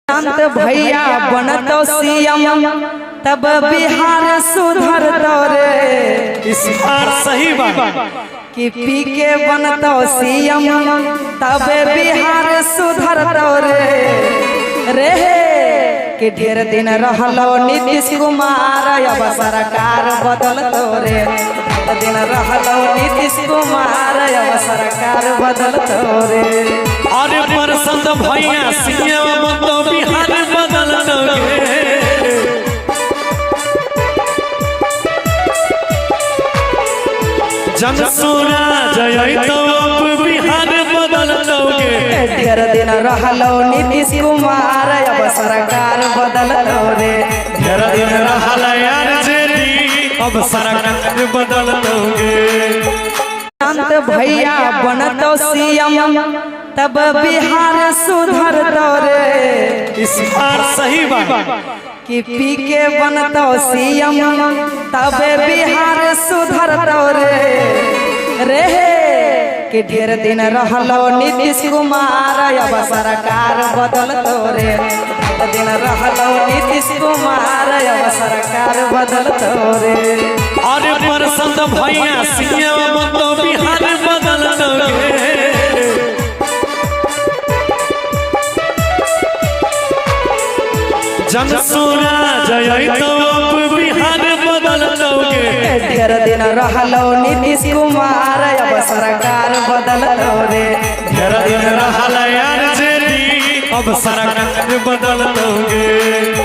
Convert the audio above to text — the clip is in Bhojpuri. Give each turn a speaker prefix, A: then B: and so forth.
A: शांत भैया बनतो सीएम तब बिहार सुधरतो रे।
B: इस बार सही बात
A: कि पी के बनतो सीएम तब बिहार सुधरतो रे कि ढेर दिन रहलो नीतीश कुमार अब सरकार बदलतो रे। दिन रहलो नीतीश कुमार अब सरकार बदलतो रे।
B: अरे प्रसन्न भैया सीएम तो बिहार बदलतो रे। जनसुरा जय तो बिहार बदलतो गे।
A: ढेर दिन रहलो नीतीश कुमार अब सरकार बदलतो रे।
B: ढेर दिन रहल आरजेडी अब सरकार बदलतो गे।
A: शांत भैया बनतो सीएम तब बिहार सुधरतो रे।
B: इस बार सही बात
A: कि पी के बनतो सीएम तब बिहार सुधरतो रे कि ढेर दिन रहलो नीतीश कुमार अब सरकार बदलतो रे। दिन रहलो नीतीश कुमार अब सरकार बदलतो रे।
B: अरे प्रसन्न भैया सीएम तो बिहार बदलतो गे। जनसुरा जय तो बिहार बदलतो गे।
A: ढेर दिन रहलो नीतीश कुमार अब सरकार बदलतो रे।
B: ढेर दिन रहल आरजेडी अब सरकार बदलतो गे।